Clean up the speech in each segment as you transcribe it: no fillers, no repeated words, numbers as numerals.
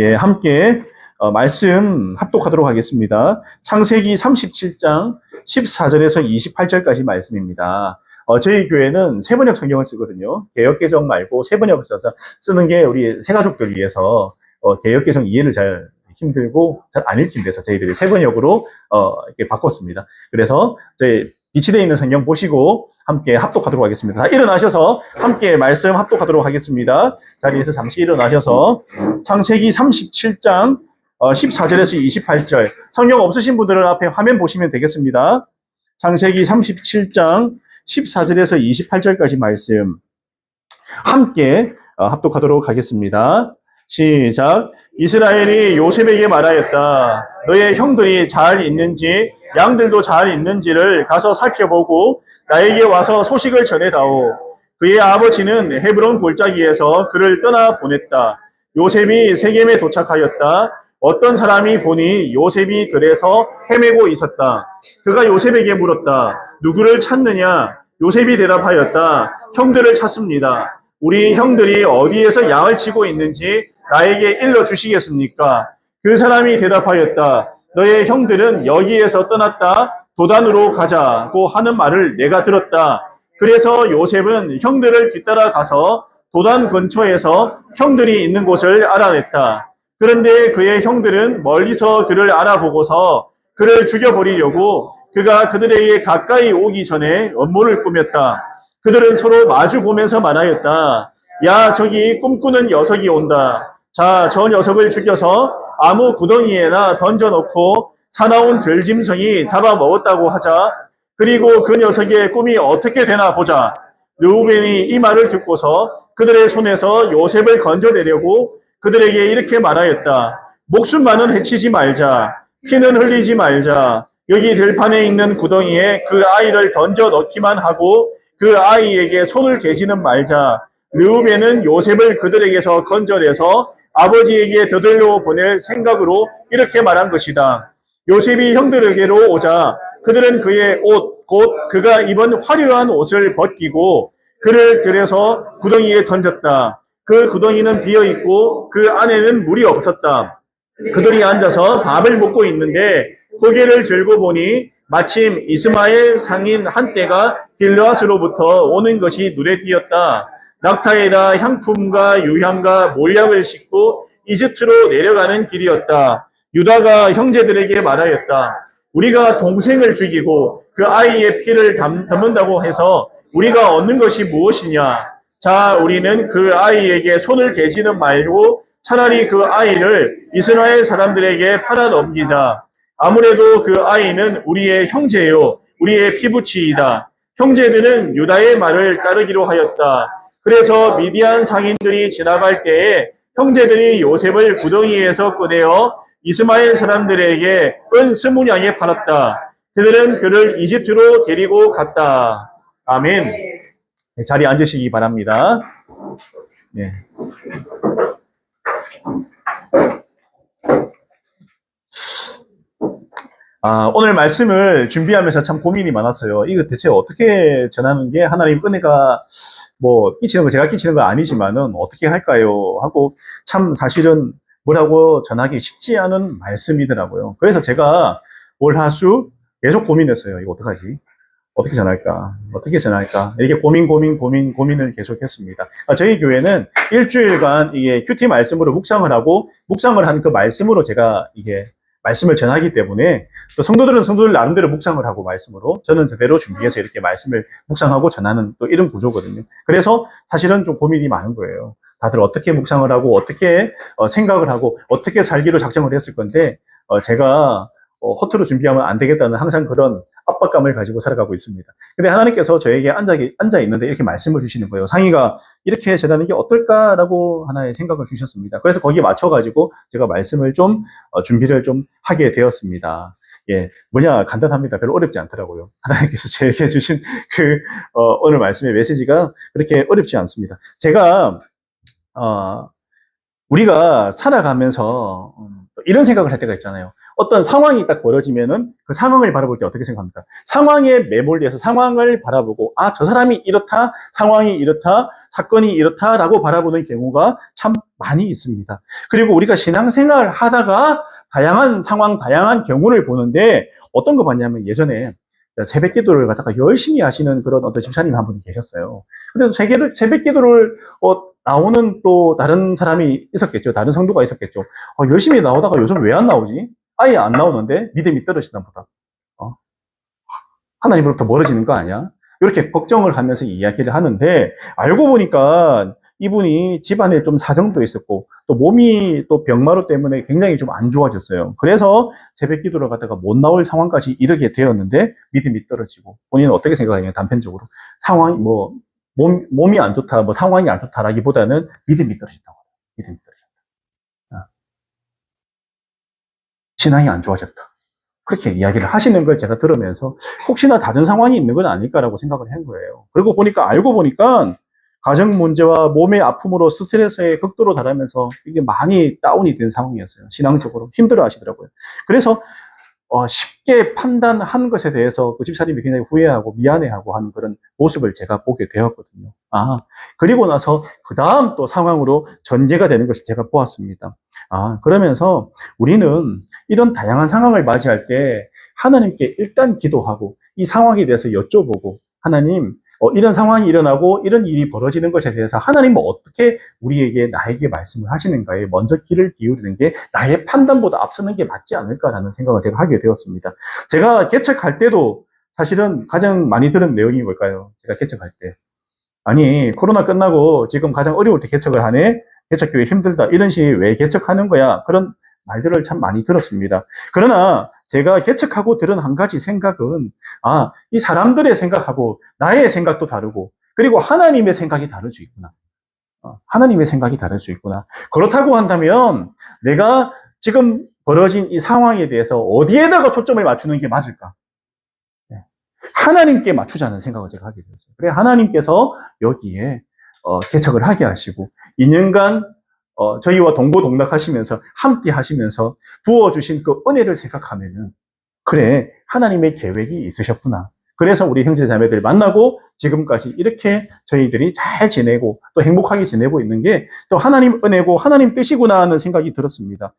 예, 함께 말씀 합독하도록 하겠습니다. 창세기 37장 14절에서 28절까지 말씀입니다. 저희 교회는 세번역 성경을 쓰거든요. 개역개정 말고 세번역을 써서 쓰는 게 우리 새가족들 위해서 개역개정 이해를 잘 힘들고 잘 안 읽힌 데서 저희들이 세번역으로 이렇게 바꿨습니다. 그래서 저희 비치되어 있는 성경 보시고 함께 합독하도록 하겠습니다. 일어나셔서 함께 말씀 합독하도록 하겠습니다. 자리에서 잠시 일어나셔서 창세기 37장 14절에서 28절 성경 없으신 분들은 앞에 화면 보시면 되겠습니다. 창세기 37장 14절에서 28절까지 말씀 함께 합독하도록 하겠습니다. 시작. 이스라엘이 요셉에게 말하였다. 너의 형들이 잘 있는지 양들도 잘 있는지를 가서 살펴보고 나에게 와서 소식을 전해다오. 그의 아버지는 헤브론 골짜기에서 그를 떠나 보냈다. 요셉이 세겜에 도착하였다. 어떤 사람이 보니 요셉이 들에서 헤매고 있었다. 그가 요셉에게 물었다. 누구를 찾느냐? 요셉이 대답하였다. 형들을 찾습니다. 우리 형들이 어디에서 양을 치고 있는지 나에게 일러주시겠습니까? 그 사람이 대답하였다. 너의 형들은 여기에서 떠났다. 도단으로 가자고 하는 말을 내가 들었다. 그래서 요셉은 형들을 뒤따라 가서 도단 근처에서 형들이 있는 곳을 알아냈다. 그런데 그의 형들은 멀리서 그를 알아보고서 그를 죽여버리려고 그가 그들에게 가까이 오기 전에 음모를 꾸몄다. 그들은 서로 마주 보면서 말하였다. 야, 저기 꿈꾸는 녀석이 온다. 자, 저 녀석을 죽여서 아무 구덩이에나 던져놓고 사나운 들짐승이 잡아먹었다고 하자. 그리고 그 녀석의 꿈이 어떻게 되나 보자. 르우벤이 이 말을 듣고서 그들의 손에서 요셉을 건져내려고 그들에게 이렇게 말하였다. 목숨만은 해치지 말자. 피는 흘리지 말자. 여기 들판에 있는 구덩이에 그 아이를 던져 넣기만 하고 그 아이에게 손을 대지는 말자. 르우벤은 요셉을 그들에게서 건져내서 아버지에게 되돌려 보낼 생각으로 이렇게 말한 것이다. 요셉이 형들에게로 오자 그들은 그의 옷, 곧 그가 입은 화려한 옷을 벗기고 그를 들여서 구덩이에 던졌다. 그 구덩이는 비어있고 그 안에는 물이 없었다. 그들이 앉아서 밥을 먹고 있는데 고개를 들고 보니 마침 이스마엘 상인 한떼가 길르앗으로부터 오는 것이 눈에 띄었다. 낙타에다 향품과 유향과 몰약을 싣고 이집트로 내려가는 길이었다. 유다가 형제들에게 말하였다. 우리가 동생을 죽이고 그 아이의 피를 담는다고 해서 우리가 얻는 것이 무엇이냐? 자, 우리는 그 아이에게 손을 대지는 말고 차라리 그 아이를 이스라엘 사람들에게 팔아 넘기자. 아무래도 그 아이는 우리의 형제요, 우리의 피부치이다. 형제들은 유다의 말을 따르기로 하였다. 그래서 미디안 상인들이 지나갈 때에 형제들이 요셉을 구덩이에서 꺼내어 이스마엘 사람들에게 은 20냥에 팔았다. 그들은 그를 이집트로 데리고 갔다. 아멘. 네, 자리에 앉으시기 바랍니다. 네. 오늘 말씀을 준비하면서 참 고민이 많았어요. 이거 대체 어떻게 전하는 게 하나님 은혜가 끼치는 거, 제가 끼치는 건 아니지만은 어떻게 할까요? 하고 참 사실은 뭐라고 전하기 쉽지 않은 말씀이더라고요. 그래서 제가 올 하수 계속 고민했어요. 이거 어떡하지? 어떻게 전할까? 어떻게 전할까? 이렇게 고민을 계속 했습니다. 저희 교회는 일주일간 이게 큐티 말씀으로 묵상을 하고, 묵상을 한 그 말씀으로 제가 이게 말씀을 전하기 때문에, 또 성도들은 성도들 나름대로 묵상을 하고 말씀으로, 저는 제대로 준비해서 이렇게 말씀을 묵상하고 전하는 또 이런 구조거든요. 그래서 사실은 좀 고민이 많은 거예요. 다들 어떻게 묵상을 하고, 어떻게 생각을 하고, 어떻게 살기로 작정을 했을 건데, 제가 허투루 준비하면 안 되겠다는 항상 그런 압박감을 가지고 살아가고 있습니다. 근데 하나님께서 저에게 앉아 있는데 이렇게 말씀을 주시는 거예요. 상의가 이렇게 전하는 게 어떨까라고 하나의 생각을 주셨습니다. 그래서 거기에 맞춰가지고 제가 말씀을 좀 준비를 좀 하게 되었습니다. 예, 간단합니다. 별로 어렵지 않더라고요. 하나님께서 제게 주신 오늘 말씀의 메시지가 그렇게 어렵지 않습니다. 제가 우리가 살아가면서 이런 생각을 할 때가 있잖아요. 어떤 상황이 딱 벌어지면은 그 상황을 바라볼 때 어떻게 생각합니까? 상황에 매몰돼서 상황을 바라보고, 아, 저 사람이 이렇다, 상황이 이렇다, 사건이 이렇다라고 바라보는 경우가 참 많이 있습니다. 그리고 우리가 신앙생활 하다가 다양한 상황, 다양한 경우를 보는데 어떤 거 봤냐면 예전에 새벽 기도를 갖다가 열심히 하시는 그런 어떤 집사님 한 분이 계셨어요. 근데 새벽 기도를 나오는 또 다른 사람이 있었겠죠. 다른 성도가 있었겠죠. 열심히 나오다가 요즘 왜 안 나오지? 아예 안 나오는데 믿음이 떨어진다 보다. 하나님으로부터 멀어지는 거 아니야? 이렇게 걱정을 하면서 이야기를 하는데 알고 보니까 이분이 집안에 좀 사정도 있었고 또 몸이 또 병마루 때문에 굉장히 좀 안 좋아졌어요. 그래서 새벽 기도를 갖다가 못 나올 상황까지 이르게 되었는데 믿음이 떨어지고 본인은 어떻게 생각하냐면 단편적으로 상황이 몸이 안 좋다, 상황이 안 좋다라기보다는 믿음이 떨어진다고. 믿음이 떨어진다. 신앙이 안 좋아졌다. 그렇게 이야기를 하시는 걸 제가 들으면서 혹시나 다른 상황이 있는 건 아닐까라고 생각을 한 거예요. 그리고 알고 보니까 가정 문제와 몸의 아픔으로 스트레스에 극도로 달하면서 이게 많이 다운이 된 상황이었어요. 신앙적으로 힘들어 하시더라고요. 그래서 쉽게 판단한 것에 대해서 그 집사님이 굉장히 후회하고 미안해하고 하는 그런 모습을 제가 보게 되었거든요. 그리고 나서 그 다음 또 상황으로 전개가 되는 것을 제가 보았습니다. 그러면서 우리는 이런 다양한 상황을 맞이할 때 하나님께 일단 기도하고 이 상황에 대해서 여쭤보고 하나님, 이런 상황이 일어나고 이런 일이 벌어지는 것에 대해서 하나님은 어떻게 나에게 말씀을 하시는가에 먼저 귀를 기울이는 게 나의 판단보다 앞서는 게 맞지 않을까라는 생각을 제가 하게 되었습니다. 제가 개척할 때도 사실은 가장 많이 들은 내용이 뭘까요? 제가 개척할 때. 아니, 코로나 끝나고 지금 가장 어려울 때 개척을 하네? 개척교회 힘들다. 이런 식의 왜 개척하는 거야? 그런 말들을 참 많이 들었습니다. 그러나 제가 개척하고 들은 한 가지 생각은 이 사람들의 생각하고 나의 생각도 다르고 그리고 하나님의 생각이 다를 수 있구나. 하나님의 생각이 다를 수 있구나. 그렇다고 한다면 내가 지금 벌어진 이 상황에 대해서 어디에다가 초점을 맞추는 게 맞을까? 하나님께 맞추자는 생각을 제가 하게 되었어요. 그래 하나님께서 여기에 개척을 하게 하시고 2년간 저희와 동고동락하시면서 함께 하시면서 부어주신 그 은혜를 생각하면은 그래 하나님의 계획이 있으셨구나. 그래서 우리 형제자매들 만나고 지금까지 이렇게 저희들이 잘 지내고 또 행복하게 지내고 있는 게 또 하나님 은혜고 하나님 뜻이구나 하는 생각이 들었습니다.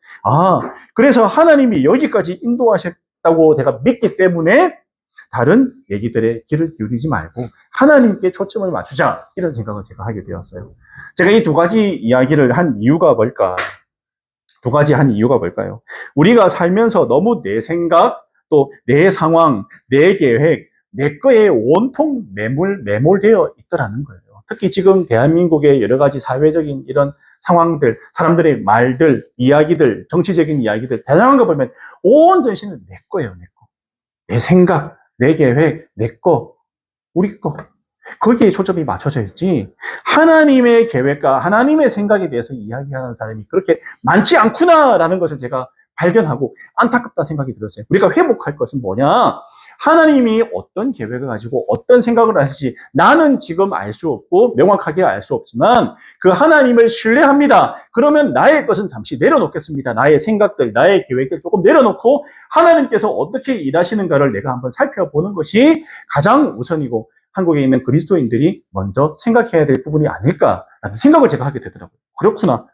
그래서 하나님이 여기까지 인도하셨다고 제가 믿기 때문에 다른 얘기들에 귀를 기울이지 말고 하나님께 초점을 맞추자 이런 생각을 제가 하게 되었어요. 제가 이 두 가지 이야기를 한 이유가 뭘까? 두 가지 한 이유가 뭘까요? 우리가 살면서 너무 내 생각, 또 내 상황, 내 계획, 내 거에 온통 매몰되어 있더라는 거예요. 특히 지금 대한민국의 여러 가지 사회적인 이런 상황들, 사람들의 말들, 이야기들, 정치적인 이야기들, 다양한 거 보면 온 전신은 내 거예요, 내 거. 내 생각, 내 계획, 내 거, 우리 거. 거기에 초점이 맞춰져 있지 하나님의 계획과 하나님의 생각에 대해서 이야기하는 사람이 그렇게 많지 않구나라는 것을 제가 발견하고 안타깝다 생각이 들었어요. 우리가 회복할 것은 뭐냐? 하나님이 어떤 계획을 가지고 어떤 생각을 하실지 나는 지금 알 수 없고 명확하게 알 수 없지만 그 하나님을 신뢰합니다. 그러면 나의 것은 잠시 내려놓겠습니다. 나의 생각들, 나의 계획을 조금 내려놓고 하나님께서 어떻게 일하시는가를 내가 한번 살펴보는 것이 가장 우선이고 한국에 있는 그리스도인들이 먼저 생각해야 될 부분이 아닐까라는 생각을 제가 하게 되더라고요. 그렇구나.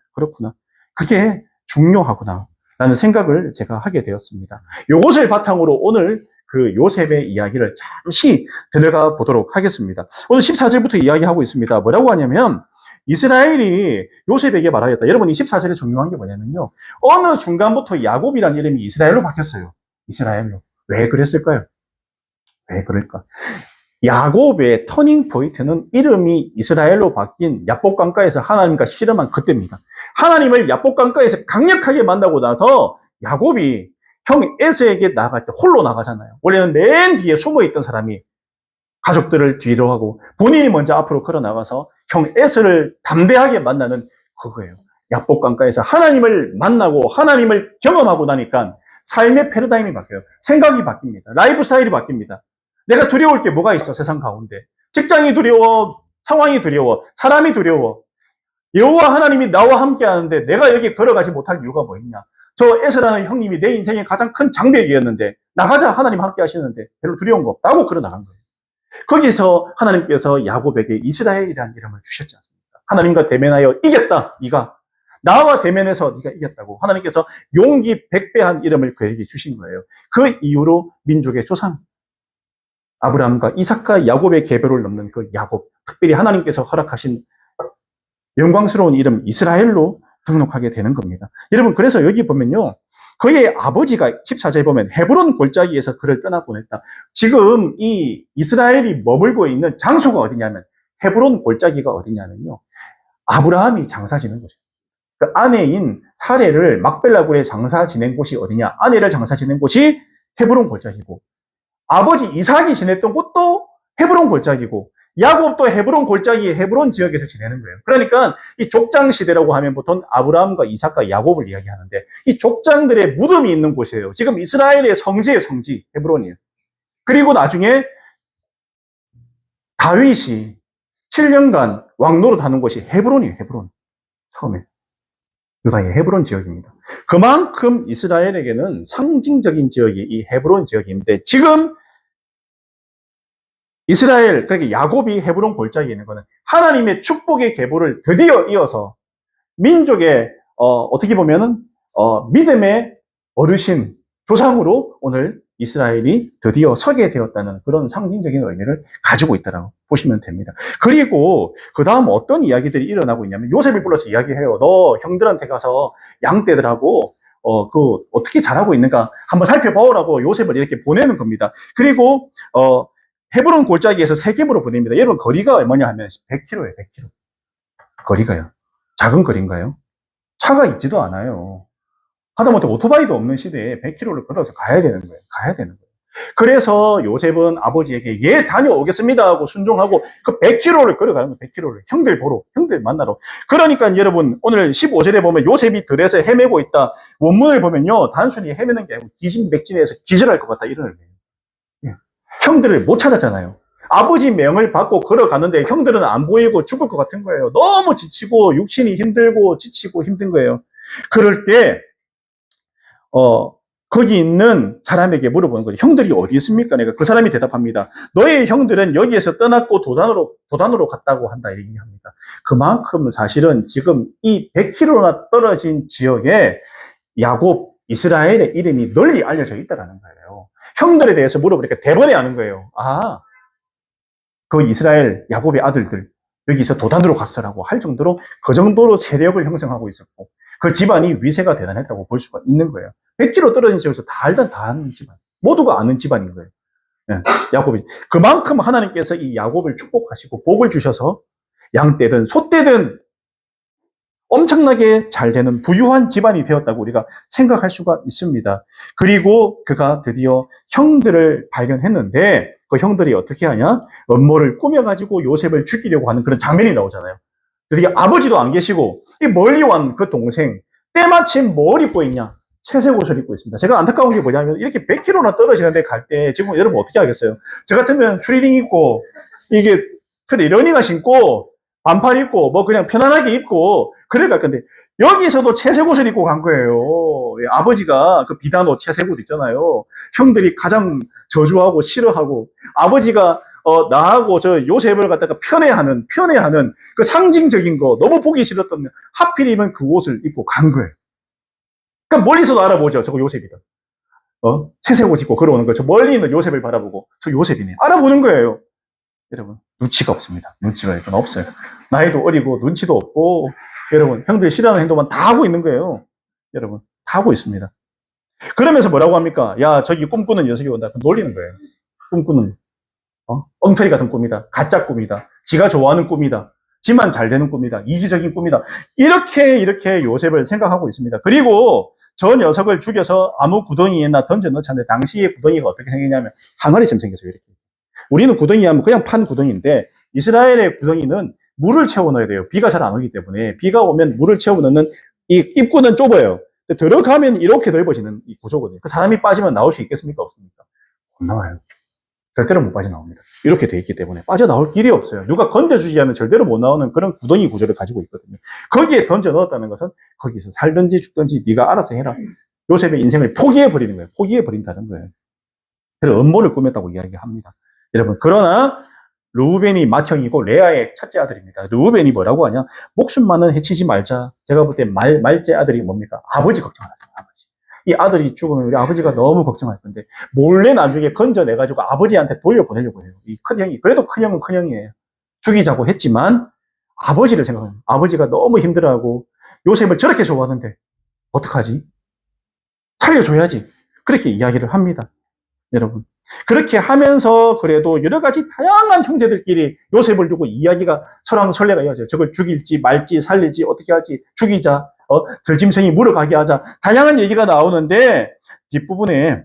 그게 중요하구나. 라는 생각을 제가 하게 되었습니다. 이것을 바탕으로 오늘 그 요셉의 이야기를 잠시 들어가 보도록 하겠습니다. 오늘 14절부터 이야기하고 있습니다. 뭐라고 하냐면 이스라엘이 요셉에게 말하였다. 여러분 24절에 중요한 게 뭐냐면요. 어느 순간부터 야곱이라는 이름이 이스라엘로 바뀌었어요. 이스라엘로. 왜 그랬을까요? 왜 그럴까? 야곱의 터닝 포인트는 이름이 이스라엘로 바뀐 야복강가에서 하나님과 씨름한 그때입니다. 하나님을 야복강가에서 강력하게 만나고 나서 야곱이 형 에서에게 나갈 때 홀로 나가잖아요. 원래는 맨 뒤에 숨어있던 사람이 가족들을 뒤로 하고 본인이 먼저 앞으로 걸어 나가서 형 에서를 담대하게 만나는 그거예요. 야복강가에서 하나님을 만나고 하나님을 경험하고 나니까 삶의 패러다임이 바뀌어요. 생각이 바뀝니다. 라이프 스타일이 바뀝니다. 내가 두려울 게 뭐가 있어 세상 가운데. 직장이 두려워, 상황이 두려워, 사람이 두려워. 여호와 하나님이 나와 함께 하는데 내가 여기 걸어가지 못할 이유가 뭐 있냐? 저 에서라는 형님이 내 인생의 가장 큰 장벽이었는데 나가자 하나님 함께 하시는데 별로 두려운 거 없다고 걸어 나간 거예요. 거기서 하나님께서 야곱에게 이스라엘이라는 이름을 주셨지 않습니까? 하나님과 대면하여 이겼다. 네가 나와 대면해서 네가 이겼다고 하나님께서 용기 100배한 이름을 그에게 주신 거예요. 그 이후로 민족의 조상 아브라함과 이삭과 야곱의 계보를 넘는 그 야곱, 특별히 하나님께서 허락하신 영광스러운 이름 이스라엘로 등록하게 되는 겁니다. 여러분, 그래서 여기 보면요, 그의 아버지가 14절에 보면 헤브론 골짜기에서 그를 떠나보냈다. 지금 이 이스라엘이 머물고 있는 장소가 어디냐면 헤브론 골짜기가 어디냐면요, 아브라함이 장사 지는 곳이에요. 그 아내인 사레를 막벨라굴에 장사 지낸 곳이 어디냐? 아내를 장사 지낸 곳이 헤브론 골짜기고, 아버지 이삭이 지냈던 곳도 헤브론 골짜기고, 야곱도 헤브론 골짜기, 헤브론 지역에서 지내는 거예요. 그러니까 이 족장 시대라고 하면 보통 아브라함과 이삭과 야곱을 이야기하는데 이 족장들의 무덤이 있는 곳이에요. 지금 이스라엘의 성지의 성지, 헤브론이에요. 그리고 나중에 다윗이 7년간 왕노릇 하는 곳이 헤브론이에요. 헤브론. 처음에. 유다의 헤브론 지역입니다. 그만큼 이스라엘에게는 상징적인 지역이 이 헤브론 지역인데 지금 이스라엘, 그러니까 야곱이 헤브론 골짜기에 있는 거는 하나님의 축복의 계보를 드디어 이어서 민족의 어떻게 보면은 믿음의 어르신, 조상으로 오늘 이스라엘이 드디어 서게 되었다는 그런 상징적인 의미를 가지고 있다고 보시면 됩니다. 그리고 그 다음 어떤 이야기들이 일어나고 있냐면 요셉을 불러서 이야기해요. 너 형들한테 가서 양떼들하고 어떻게 잘하고 있는가 한번 살펴보라고 요셉을 이렇게 보내는 겁니다. 그리고 헤브론 골짜기에서 세겜으로 보냅니다. 여러분, 거리가 얼마냐 하면 100km예요, 100km. 거리가요. 작은 거리인가요? 차가 있지도 않아요. 하다못해 오토바이도 없는 시대에 100km를 걸어서 가야 되는 거예요. 가야 되는 거예요. 그래서 요셉은 아버지에게 예, 다녀오겠습니다 하고 순종하고 그 100km를 걸어가는 거예요, 100km를. 형들 보러, 형들 만나러. 그러니까 여러분, 오늘 15절에 보면 요셉이 들에서 헤매고 있다. 원문을 보면요, 단순히 헤매는 게 아니고 기진맥진해서 기절할 것 같다, 이런 의미예요. 형들을 못 찾았잖아요. 아버지 명을 받고 걸어가는데 형들은 안 보이고 죽을 것 같은 거예요. 너무 지치고 육신이 힘들고 지치고 힘든 거예요. 그럴 때 거기 있는 사람에게 물어보는 거죠. 형들이 어디 있습니까? 내가 그 사람이 대답합니다. 너의 형들은 여기에서 떠났고 도단으로 갔다고 한다 얘기합니다. 그만큼 사실은 지금 이 100km나 떨어진 지역에 야곱, 이스라엘의 이름이 널리 알려져 있다는 거예요. 형들에 대해서 물어보니까 대번에 아는 거예요. 아, 그 이스라엘 야곱의 아들들 여기서 도단으로 갔어라고 할 정도로 그 정도로 세력을 형성하고 있었고 그 집안이 위세가 대단했다고 볼 수가 있는 거예요. 100km 떨어진 지역에서 다 아는 집안, 모두가 아는 집안인 거예요. 네, 야곱이. 그만큼 하나님께서 이 야곱을 축복하시고 복을 주셔서 양떼든 소떼든 엄청나게 잘 되는 부유한 집안이 되었다고 우리가 생각할 수가 있습니다. 그리고 그가 드디어 형들을 발견했는데 그 형들이 어떻게 하냐? 음모를 꾸며가지고 요셉을 죽이려고 하는 그런 장면이 나오잖아요. 드디어 아버지도 안 계시고 이 멀리 온 그 동생 때마침 뭘 입고 있냐? 채색 옷을 입고 있습니다. 제가 안타까운 게 뭐냐면 이렇게 100km나 떨어지는데 갈 때 지금 여러분 어떻게 하겠어요? 저 같으면 추리닝 입고 이게 러닝화 신고 반팔 입고 뭐 그냥 편안하게 입고 그래 갈 건데 여기서도 채색 옷을 입고 간 거예요. 아버지가 그 비단 옷 채색 옷 있잖아요. 형들이 가장 저주하고 싫어하고 아버지가 나하고 저 요셉을 갖다가 편애하는 그 상징적인 거 너무 보기 싫었던 하필이면 그 옷을 입고 간 거예요. 그러니까 멀리서도 알아보죠. 저거 요셉이다. 채색 옷 입고 걸어오는 거죠. 멀리 있는 요셉을 바라보고 저 요셉이네. 알아보는 거예요. 여러분, 눈치가 없습니다. 눈치가 일단 없어요. 나이도 어리고 눈치도 없고 여러분, 형들이 싫어하는 행동만 다 하고 있는 거예요. 여러분, 다 하고 있습니다. 그러면서 뭐라고 합니까? 야, 저기 꿈꾸는 녀석이 온다. 놀리는 거예요. 꿈꾸는 엉터리 같은 꿈이다. 가짜 꿈이다. 지가 좋아하는 꿈이다. 지만 잘 되는 꿈이다. 이기적인 꿈이다. 이렇게 요셉을 생각하고 있습니다. 그리고 저 녀석을 죽여서 아무 구덩이에나 던져 넣자는데 당시의 구덩이가 어떻게 생겼냐면 항아리처럼 생겼어요. 이렇게. 우리는 구덩이 하면 그냥 판 구덩이인데 이스라엘의 구덩이는 물을 채워 넣어야 돼요. 비가 잘 안 오기 때문에 비가 오면 물을 채워 넣는 이 입구는 좁아요. 들어가면 이렇게 넓어지는 이 구조거든요. 그 사람이 빠지면 나올 수 있겠습니까? 없습니까? 못 나와요. 절대로 못 빠져나옵니다. 이렇게 돼 있기 때문에 빠져나올 길이 없어요. 누가 건져주지 않으면 절대로 못 나오는 그런 구덩이 구조를 가지고 있거든요. 거기에 던져 넣었다는 것은 거기서 살든지 죽든지 네가 알아서 해라. 요셉의 인생을 포기해버리는 거예요. 포기해버린다는 거예요. 그래서 음모를 꾸몄다고 이야기합니다. 여러분, 그러나 르우벤이 맏형이고 레아의 첫째 아들입니다. 르우벤이 뭐라고 하냐? 목숨만은 해치지 말자. 제가 볼 때 말째 아들이 뭡니까? 아버지 걱정하죠. 아버지. 이 아들이 죽으면 우리 아버지가 너무 걱정할 건데 몰래 나중에 건져내가지고 아버지한테 돌려보내려고 해요. 이 큰형이. 그래도 큰형은 큰형이에요. 죽이자고 했지만 아버지를 생각합니다. 아버지가 너무 힘들어하고 요셉을 저렇게 좋아하는데 어떡하지? 살려줘야지. 그렇게 이야기를 합니다. 여러분. 그렇게 하면서 그래도 여러 가지 다양한 형제들끼리 요셉을 두고 이야기가 설왕설래가 이어져요. 저걸 죽일지 말지 살릴지 어떻게 할지 죽이자, 들짐승이 물어가게 하자. 다양한 얘기가 나오는데 뒷부분에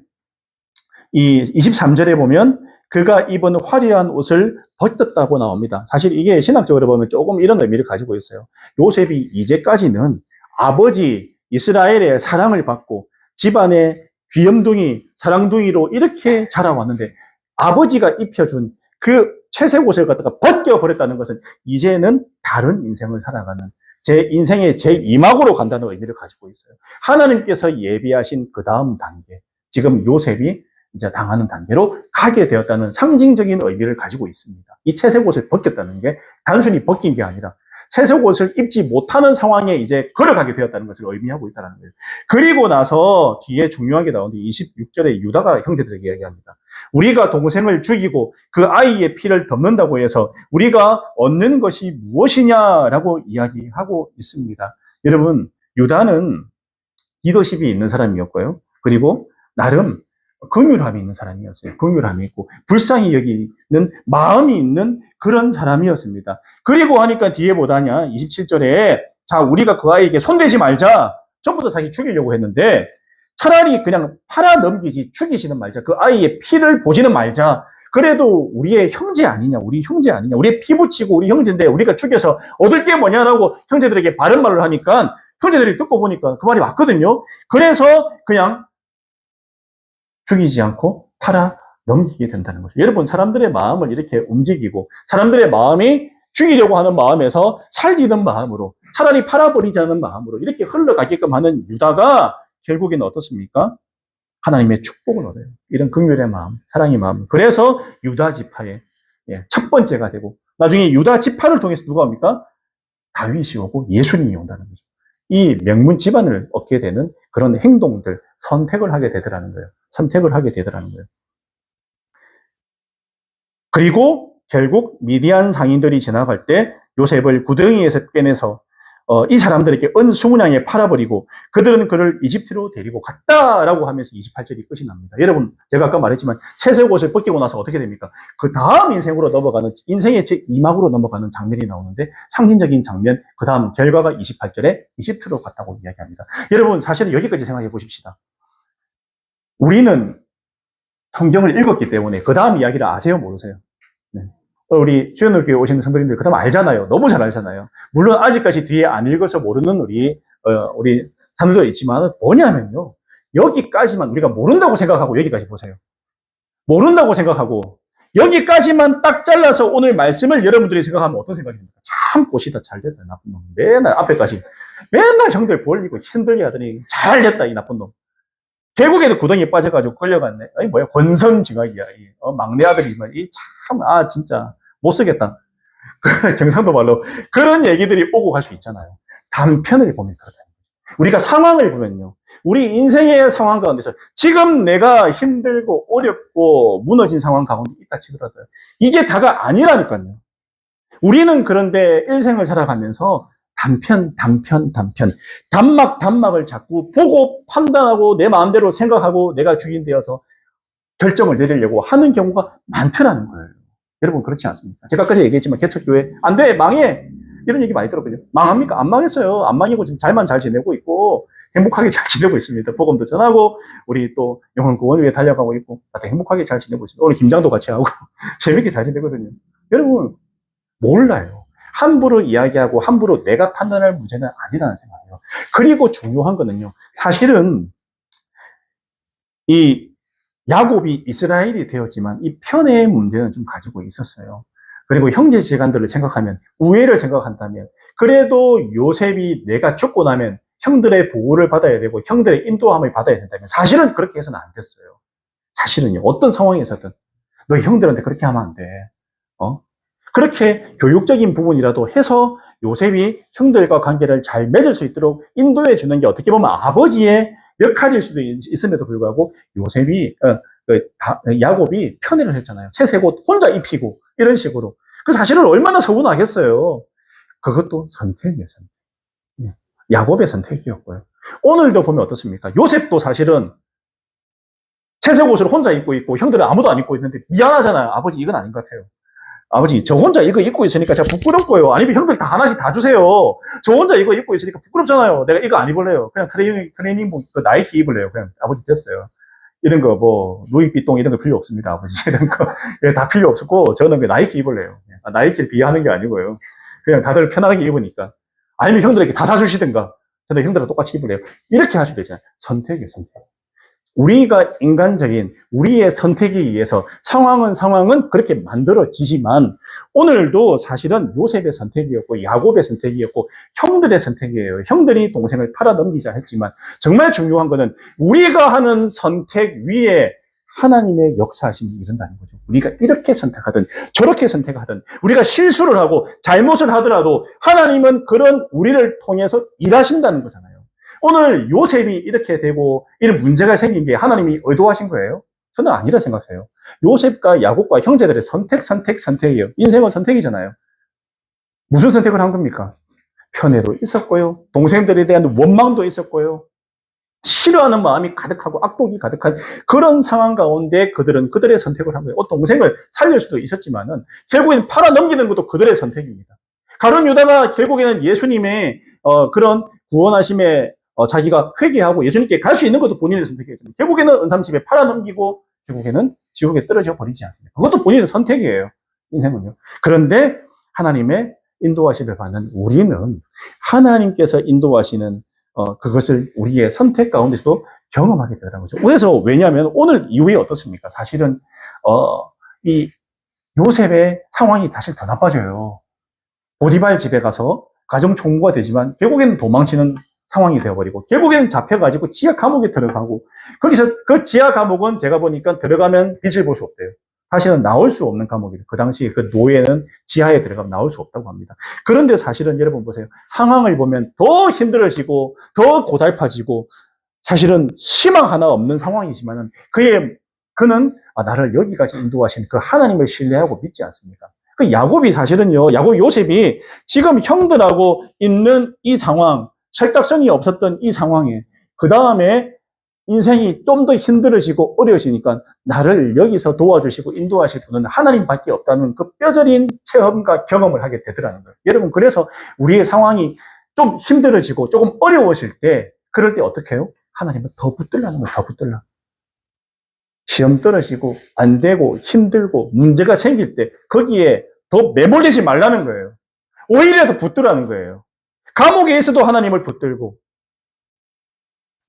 이 23절에 보면 그가 입은 화려한 옷을 벗겼다고 나옵니다. 사실 이게 신학적으로 보면 조금 이런 의미를 가지고 있어요. 요셉이 이제까지는 아버지 이스라엘의 사랑을 받고 집안의 귀염둥이, 사랑둥이로 이렇게 자라왔는데 아버지가 입혀준 그 채색 옷을 갖다가 벗겨버렸다는 것은 이제는 다른 인생을 살아가는 제 인생의 제2막으로 간다는 의미를 가지고 있어요. 하나님께서 예비하신 그 다음 단계, 지금 요셉이 이제 당하는 단계로 가게 되었다는 상징적인 의미를 가지고 있습니다. 이 채색 옷을 벗겼다는 게 단순히 벗긴 게 아니라 채색 옷을 입지 못하는 상황에 이제 걸어가게 되었다는 것을 의미하고 있다는 거예요. 그리고 나서 뒤에 중요한 게 나오는데 26절에 유다가 형제들에게 이야기합니다. 우리가 동생을 죽이고 그 아이의 피를 덮는다고 해서 우리가 얻는 것이 무엇이냐라고 이야기하고 있습니다. 여러분, 유다는 리더십이 있는 사람이었고요. 그리고 나름 긍휼함이 있는 사람이었어요. 긍휼함이 있고 불쌍히 여기는 마음이 있는 그런 사람이었습니다. 그리고 하니까 뒤에 뭐다냐 27절에 자 우리가 그 아이에게 손대지 말자. 전부 다 자기 죽이려고 했는데 차라리 그냥 팔아 넘기지 죽이지는 말자. 그 아이의 피를 보지는 말자. 그래도 우리의 형제 아니냐, 우리 형제 아니냐, 우리의 피 붙이고 우리 형제인데 우리가 죽여서 얻을 게 뭐냐라고 형제들에게 바른 말을 하니까 형제들이 듣고 보니까 그 말이 맞거든요. 그래서 그냥 죽이지 않고 팔아 넘기게 된다는 거죠. 여러분, 사람들의 마음을 이렇게 움직이고 사람들의 마음이 죽이려고 하는 마음에서 살리는 마음으로 차라리 팔아버리자는 마음으로 이렇게 흘러가게끔 하는 유다가 결국에는 어떻습니까? 하나님의 축복을 얻어요. 이런 긍휼의 마음, 사랑의 마음. 그래서 유다 지파의 첫 번째가 되고 나중에 유다 지파를 통해서 누가 옵니까? 다윗이 오고 예수님이 온다는 거죠. 이 명문 집안을 얻게 되는 그런 행동들, 선택을 하게 되더라는 거예요. 선택을 하게 되더라는 거예요. 그리고 결국 미디안 상인들이 지나갈 때 요셉을 구덩이에서 빼내서 이 사람들에게 은 20냥에 팔아버리고 그들은 그를 이집트로 데리고 갔다라고 하면서 28절이 끝이 납니다. 여러분, 제가 아까 말했지만 채색 옷을 벗기고 나서 어떻게 됩니까? 그 다음 인생으로 넘어가는, 인생의 제2막으로 넘어가는 장면이 나오는데 상징적인 장면, 그 다음 결과가 28절에 이집트로 갔다고 이야기합니다. 여러분, 사실은 여기까지 생각해 보십시다. 우리는 성경을 읽었기 때문에 그 다음 이야기를 아세요, 모르세요? 네. 우리 주연교회 오시는 성도님들 그 다음 알잖아요. 너무 잘 알잖아요. 물론 아직까지 뒤에 안 읽어서 모르는 우리 사람도 있지만 뭐냐면요. 여기까지만 우리가 모른다고 생각하고 여기까지 보세요. 모른다고 생각하고 여기까지만 딱 잘라서 오늘 말씀을 여러분들이 생각하면 어떤 생각입니까? 참 보시다 잘 됐다, 나쁜 놈. 맨날 앞에까지 맨날 형들 벌리고 힘들게 하더니 잘 됐다, 이 나쁜 놈. 결국에는 구덩이에 빠져가지고 끌려갔네. 아니, 뭐야, 권선징악이야. 막내 아들이, 진짜, 못 쓰겠다. 경상도 말로. 그런 얘기들이 오고 갈 수 있잖아요. 단편을 보면 그렇다. 우리가 상황을 보면요. 우리 인생의 상황 가운데서 지금 내가 힘들고 어렵고 무너진 상황 가운데 있다 치더라도요. 이게 다가 아니라니까요. 우리는 그런데 일생을 살아가면서 단편, 단막을 자꾸 보고 판단하고 내 마음대로 생각하고 내가 주인 되어서 결정을 내리려고 하는 경우가 많더라는 거예요. 여러분, 그렇지 않습니까? 제가 아까 얘기했지만 개척교회 안 돼, 망해, 이런 얘기 많이 들었거든요. 망합니까? 안 망했어요. 안 망이고 지금 잘 지내고 있고 행복하게 잘 지내고 있습니다. 복음도 전하고 우리 또 영혼구원 위해 달려가고 있고 행복하게 잘 지내고 있습니다. 오늘 김장도 같이 하고 재밌게 잘 지내거든요. 여러분, 몰라요. 함부로 이야기하고 함부로 내가 판단할 문제는 아니라는 생각이에요. 그리고 중요한 거는요. 사실은 이 야곱이 이스라엘이 되었지만 이 편애의 문제는 좀 가지고 있었어요. 그리고 형제지간들을 생각하면, 우애를 생각한다면, 그래도 요셉이 내가 죽고 나면 형들의 보호를 받아야 되고 형들의 인도함을 받아야 된다면 사실은 그렇게 해서는 안 됐어요. 사실은요. 어떤 상황에서든 너 형들한테 그렇게 하면 안 돼. 그렇게 교육적인 부분이라도 해서 요셉이 형들과 관계를 잘 맺을 수 있도록 인도해 주는 게 어떻게 보면 아버지의 역할일 수도 있음에도 불구하고 요셉이 야곱이 편애를 했잖아요. 채색 옷 혼자 입히고 이런 식으로. 그 사실은 얼마나 서운하겠어요. 그것도 선택이에요. 선택. 야곱의 선택이었고요. 오늘도 보면 어떻습니까? 요셉도 사실은 채색 옷을 혼자 입고 있고 형들은 아무도 안 입고 있는데 미안하잖아요. 아버지 이건 아닌 것 같아요. 아버지 저 혼자 이거 입고 있으니까 제가 부끄럽고요. 아니면 형들 다 하나씩 다 주세요. 저 혼자 이거 입고 있으니까 부끄럽잖아요. 내가 이거 안 입을래요. 그냥 트레이닝복 그 나이키 입을래요. 그냥 아버지 됐어요. 이런 거 뭐 루이비통 이런 거 필요 없습니다. 아버지 이런 거 다 필요 없었고 저는 그 나이키 입을래요. 나이키를 비하하는 게 아니고요. 그냥 다들 편안하게 입으니까. 아니면 형들에게 다 사주시든가. 저는 형들하고 똑같이 입을래요. 이렇게 하셔도 되잖아요. 선택이에요. 선택. 우리가 인간적인 우리의 선택에 의해서 상황은 그렇게 만들어지지만 오늘도 사실은 요셉의 선택이었고 야곱의 선택이었고 형들의 선택이에요. 형들이 동생을 팔아넘기자 했지만 정말 중요한 거는 우리가 하는 선택 위에 하나님의 역사하심이 일어나는 거죠. 우리가 이렇게 선택하든 저렇게 선택하든 우리가 실수를 하고 잘못을 하더라도 하나님은 그런 우리를 통해서 일하신다는 거잖아요. 오늘 요셉이 이렇게 되고 이런 문제가 생긴 게 하나님이 의도하신 거예요? 저는 아니라 생각해요. 요셉과 야곱과 형제들의 선택이에요. 인생은 선택이잖아요. 무슨 선택을 한 겁니까? 편애도 있었고요. 동생들에 대한 원망도 있었고요. 싫어하는 마음이 가득하고 악독이 가득한 그런 상황 가운데 그들은 그들의 선택을 한 거예요. 동생을 살릴 수도 있었지만은 결국에는 팔아넘기는 것도 그들의 선택입니다. 가룟 유다가 결국에는 예수님의 그런 구원하심에 자기가 회개하고 예수님께 갈 수 있는 것도 본인의 선택이에요. 결국에는 은삼집에 팔아넘기고 결국에는 지옥에 떨어져 버리지 않습니다. 그것도 본인의 선택이에요. 인생은요. 그런데 하나님의 인도하심을 받는 우리는 하나님께서 인도하시는 그것을 우리의 선택 가운데서도 경험하게 되더라는 거죠. 그래서 왜냐하면 오늘 이후에 어떻습니까? 사실은 이 요셉의 상황이 다시 더 나빠져요. 보디발 집에 가서 가정 총무가 되지만 결국에는 도망치는 상황이 되어버리고 결국에는 잡혀가지고 지하 감옥에 들어가고 거기서 그 지하 감옥은 제가 보니까 들어가면 빛을 볼 수 없대요. 다시는 나올 수 없는 감옥이에요. 그 당시 그 노예는 지하에 들어가면 나올 수 없다고 합니다. 그런데 사실은 여러분 보세요. 상황을 보면 더 힘들어지고 더 고달파지고 사실은 희망 하나 없는 상황이지만은 그는 나를 여기까지 인도하신 그 하나님을 신뢰하고 믿지 않습니까? 그 야곱이 사실은요, 요셉이 지금 형들하고 있는 이 상황, 철딱선이 없었던 이 상황에 그 다음에 인생이 좀 더 힘들어지고 어려워지니까 나를 여기서 도와주시고 인도하실 분은 하나님밖에 없다는 그 뼈저린 체험과 경험을 하게 되더라는 거예요. 여러분, 그래서 우리의 상황이 좀 힘들어지고 조금 어려워질 때 그럴 때 어떻게 해요? 하나님은 더 붙들라는 거예요. 더 붙들라. 시험 떨어지고 안 되고 힘들고 문제가 생길 때 거기에 더 매몰되지 말라는 거예요. 오히려 더 붙들라는 거예요. 감옥에 있어도 하나님을 붙들고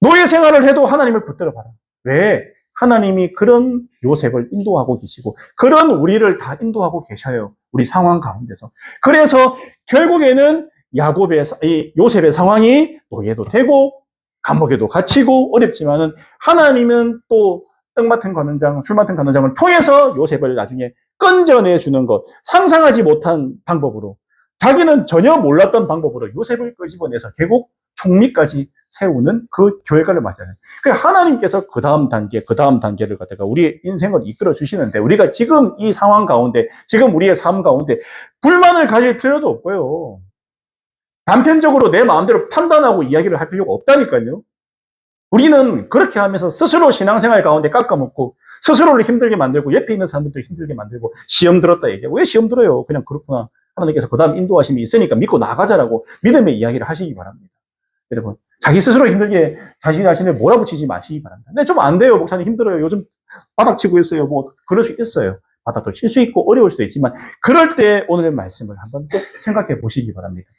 노예 생활을 해도 하나님을 붙들어 봐라. 왜? 하나님이 그런 요셉을 인도하고 계시고 그런 우리를 다 인도하고 계셔요. 우리 상황 가운데서. 그래서 결국에는 요셉의 상황이 노예도 되고 감옥에도 갇히고 어렵지만은 하나님은 또 떡 맡은 관원장, 술 맡은 관원장을 통해서 요셉을 나중에 건져내주는 것, 상상하지 못한 방법으로 자기는 전혀 몰랐던 방법으로 요셉을 끄집어내서 결국 총리까지 세우는 그 결과를 맞아요. 그러니까 하나님께서 그 다음 단계를 갖다가 우리의 인생을 이끌어 주시는데 우리가 지금 이 상황 가운데, 지금 우리의 삶 가운데 불만을 가질 필요도 없고요. 단편적으로 내 마음대로 판단하고 이야기를 할 필요가 없다니까요. 우리는 그렇게 하면서 스스로 신앙생활 가운데 깎아먹고 스스로를 힘들게 만들고 옆에 있는 사람들도 힘들게 만들고 시험 들었다 얘기하고 왜 시험 들어요? 그냥 그렇구나. 하나님께서 그 다음 인도하심이 있으니까 믿고 나가자라고 믿음의 이야기를 하시기 바랍니다. 여러분, 자기 스스로 힘들게 자신 자신을 몰아붙이지 마시기 바랍니다. 근데 좀 안 돼요. 목사님 힘들어요. 요즘 바닥 치고 있어요. 뭐 그럴 수 있어요. 바닥도 칠 수 있고 어려울 수도 있지만 그럴 때 오늘의 말씀을 한번 꼭 생각해 보시기 바랍니다.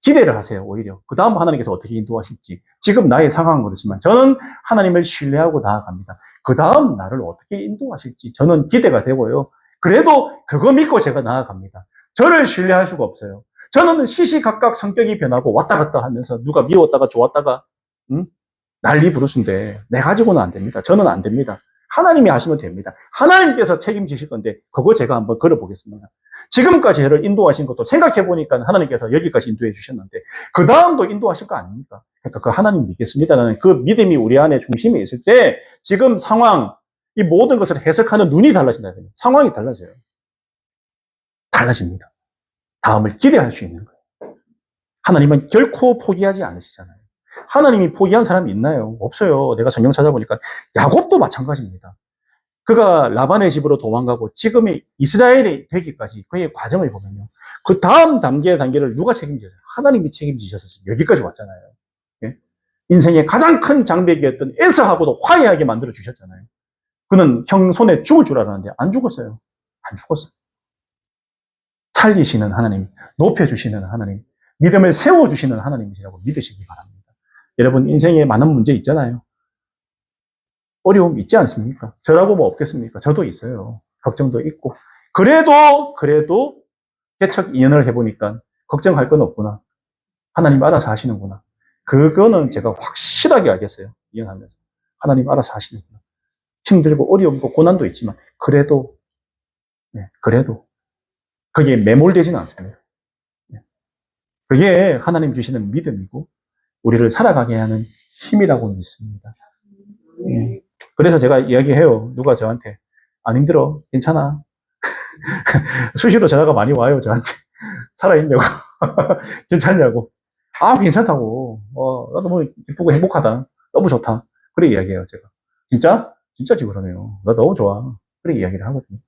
기대를 하세요. 오히려 그 다음 하나님께서 어떻게 인도하실지. 지금 나의 상황은 그렇지만 저는 하나님을 신뢰하고 나아갑니다. 그 다음 나를 어떻게 인도하실지 저는 기대가 되고요. 그래도 그거 믿고 제가 나아갑니다. 저를 신뢰할 수가 없어요. 저는 시시각각 성격이 변하고 왔다 갔다 하면서 누가 미웠다가 좋았다가 난리 부르신데 내 가지고는 안 됩니다. 저는 안 됩니다. 하나님이 하시면 됩니다. 하나님께서 책임지실 건데 그거 제가 한번 걸어보겠습니다. 지금까지 저를 인도하신 것도 생각해보니까 하나님께서 여기까지 인도해 주셨는데 그 다음도 인도하실 거 아닙니까? 그러니까 그 하나님 믿겠습니다라는 그 믿음이 우리 안에 중심에 있을 때 지금 상황, 이 모든 것을 해석하는 눈이 달라진다. 상황이 달라져요. 달라집니다. 다음을 기대할 수 있는 거예요. 하나님은 결코 포기하지 않으시잖아요. 하나님이 포기한 사람이 있나요? 없어요. 내가 성경 찾아보니까 야곱도 마찬가지입니다. 그가 라반의 집으로 도망가고 지금의 이스라엘이 되기까지 그의 과정을 보면요. 그 다음 단계를 누가 책임져요? 하나님이 책임지셔서 여기까지 왔잖아요. 예? 인생의 가장 큰 장벽이었던 에서하고도 화해하게 만들어 주셨잖아요. 그는 형 손에 죽을 줄 알았는데 안 죽었어요. 안 죽었어요. 살리시는 하나님, 높여주시는 하나님, 믿음을 세워주시는 하나님이라고 믿으시기 바랍니다. 여러분 인생에 많은 문제 있잖아요. 어려움 있지 않습니까? 저라고 뭐 없겠습니까? 저도 있어요. 걱정도 있고. 그래도 개척 2년을 해보니까 걱정할 건 없구나. 하나님 알아서 하시는구나. 그거는 제가 확실하게 알겠어요. 2년 하면서. 하나님 알아서 하시는구나. 힘들고 어려움도 고난도 있지만 그래도 거기에 매몰되지는 않습니다. 그게 하나님 주시는 믿음이고 우리를 살아가게 하는 힘이라고 믿습니다. 그래서 제가 이야기해요. 누가 저한테 안 힘들어, 괜찮아. 수시로 전화가 많이 와요. 저한테 살아있냐고, 괜찮냐고. 아, 괜찮다고. 나 너무 기쁘고 행복하다. 너무 좋다. 그래 이야기해요. 제가 진짜 그러네요. 나 너무 좋아. 그래 이야기를 하거든요.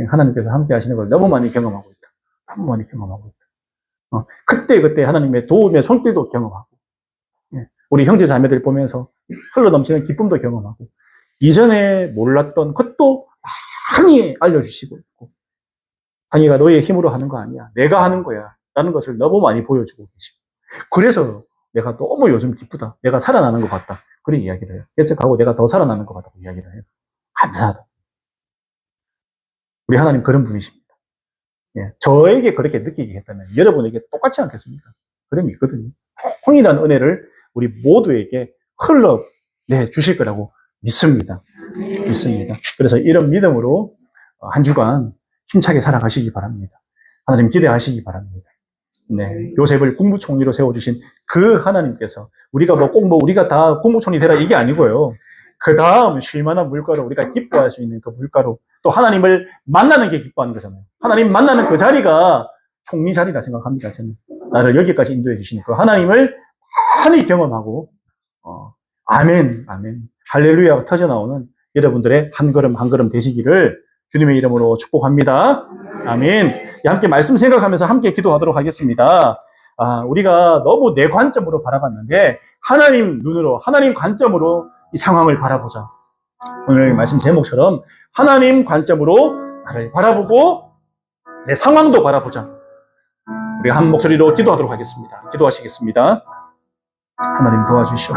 하나님께서 함께 하시는 걸 너무 많이 경험하고 있다. 너무 많이 경험하고 있다. 그때 하나님의 도움의 손길도 경험하고, 우리 형제 자매들 보면서 흘러 넘치는 기쁨도 경험하고, 이전에 몰랐던 것도 많이 알려주시고 있고, 당이가 너의 힘으로 하는 거 아니야. 내가 하는 거야. 라는 것을 너무 많이 보여주고 계시고. 그래서 내가 너무 요즘 기쁘다. 내가 살아나는 것 같다. 그런 이야기를 해요. 개척하고 내가 더 살아나는 것 같다고 이야기를 해요. 감사하다. 우리 하나님 그런 분이십니다. 저에게 그렇게 느끼게 했다면 여러분에게 똑같지 않겠습니까? 그런 게 있거든요. 통일한 은혜를 우리 모두에게 흘러내 주실 거라고 믿습니다. 그래서 이런 믿음으로 한 주간 힘차게 살아가시기 바랍니다. 하나님 기대하시기 바랍니다. 요셉을 국무총리로 세워주신 그 하나님께서 우리가 우리가 다 국무총리 되라 이게 아니고요. 그 다음 쉴만한 물가로 우리가 기뻐할 수 있는 그 물가로 또 하나님을 만나는 게 기뻐하는 거잖아요. 하나님 만나는 그 자리가 총리 자리라 생각합니다. 저는 나를 여기까지 인도해 주신 그 하나님을 많이 경험하고 아멘 할렐루야가 터져나오는 여러분들의 한 걸음 한 걸음 되시기를 주님의 이름으로 축복합니다. 아멘. 함께 말씀 생각하면서 함께 기도하도록 하겠습니다. 우리가 너무 내 관점으로 바라봤는데 하나님 눈으로, 하나님 관점으로 이 상황을 바라보자. 오늘 말씀 제목처럼 하나님 관점으로 나를 바라보고 내 상황도 바라보자. 우리가 한 목소리로 기도하도록 하겠습니다. 기도하시겠습니다. 하나님 도와주시오.